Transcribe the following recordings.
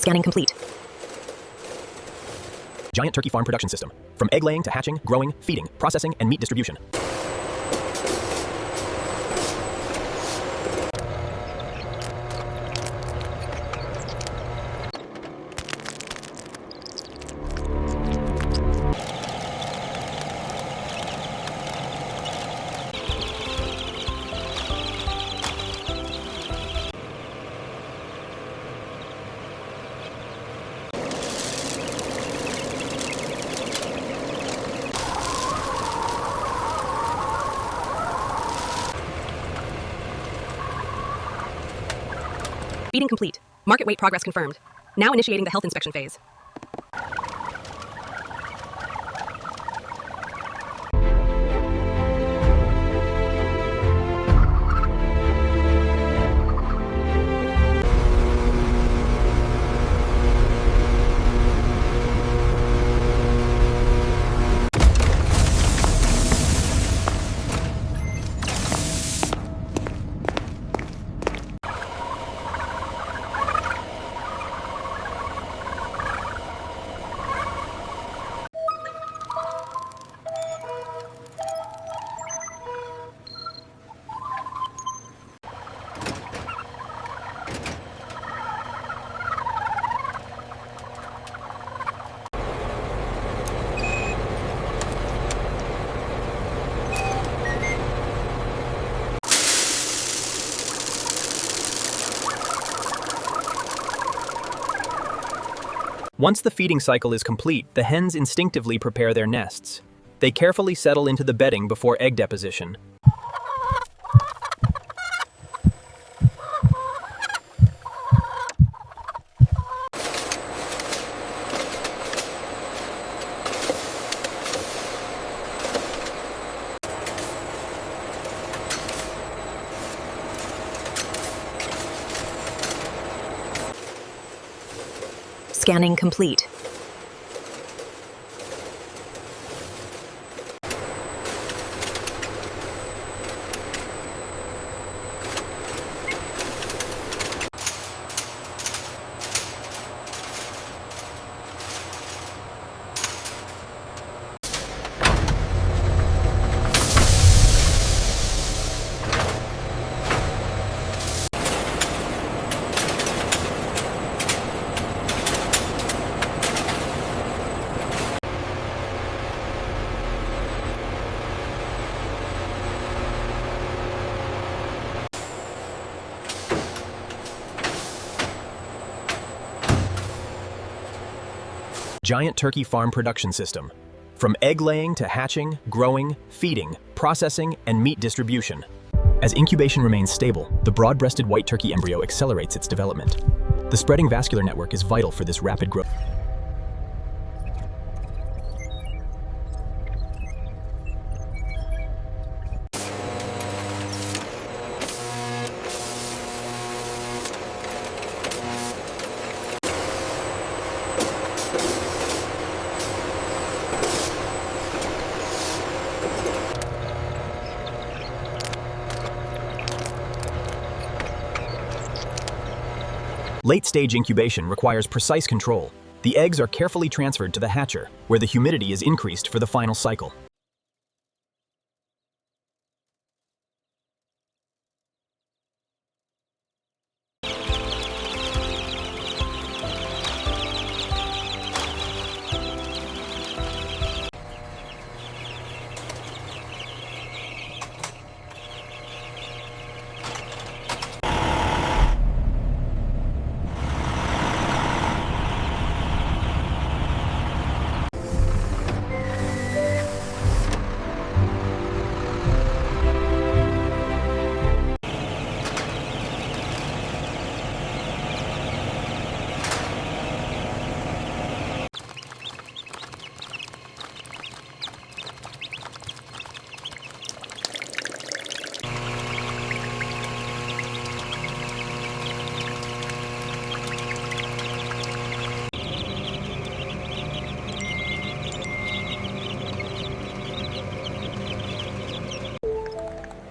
Scanning complete. Giant turkey farm production system. From egg laying to hatching, growing, feeding, processing, and meat distribution. Feeding complete. Market weight progress confirmed. Now initiating the health inspection phase. Once the feeding cycle is complete, the hens instinctively prepare their nests. They carefully settle into the bedding before egg deposition. Scanning complete. Giant turkey farm production system. From egg laying to hatching, growing, feeding, processing, and meat distribution. As incubation remains stable, the broad-breasted white turkey embryo accelerates its development. The spreading vascular network is vital for this rapid growth. Late-stage incubation requires precise control. The eggs are carefully transferred to the hatcher, where the humidity is increased for the final cycle.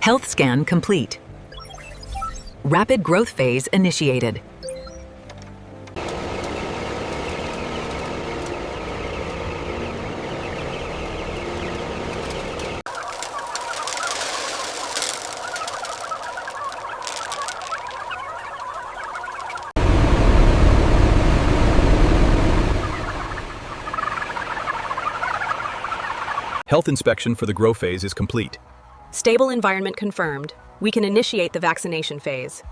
Health scan complete. Rapid growth phase initiated. Health inspection for the grow phase is complete. Stable environment confirmed. We can initiate the vaccination phase.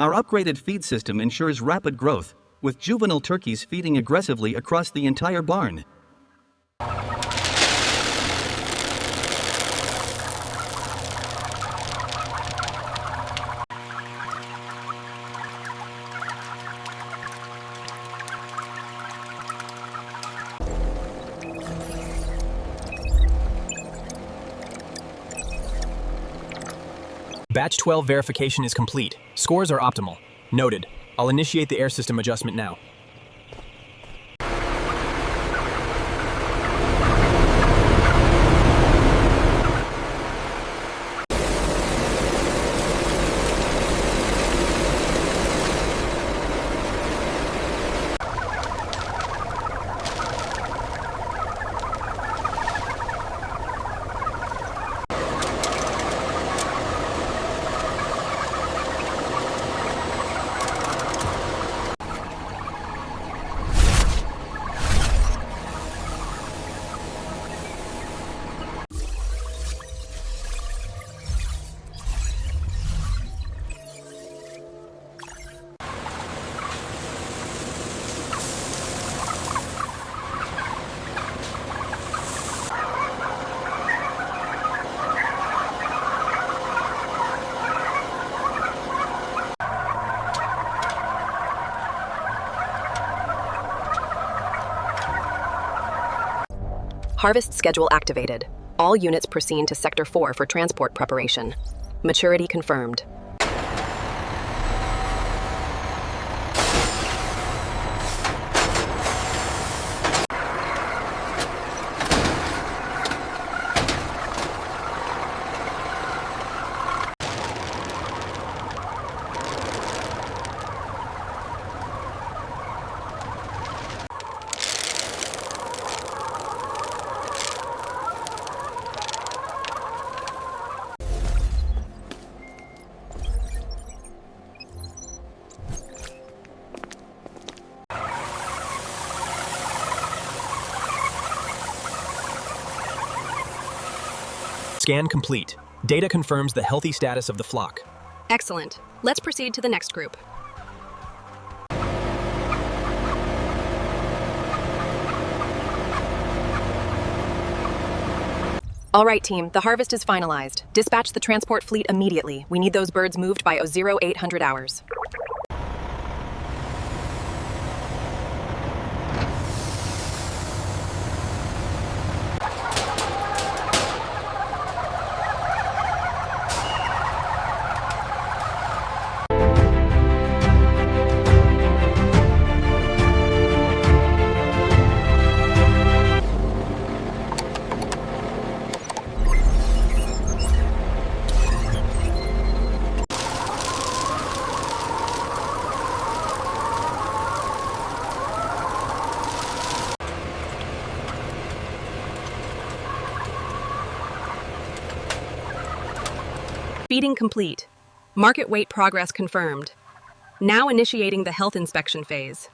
Our upgraded feed system ensures rapid growth, with juvenile turkeys feeding aggressively across the entire barn. Batch 12 verification is complete. Scores are optimal. Noted. I'll initiate the air system adjustment now. Harvest schedule activated. All units proceed to Sector 4 for transport preparation. Maturity confirmed. Scan complete. Data confirms the healthy status of the flock. Excellent. Let's proceed to the next group. All right, team, the harvest is finalized. Dispatch the transport fleet immediately. We need those birds moved by 0800 hours. Feeding complete. Market weight progress confirmed. Now initiating the health inspection phase.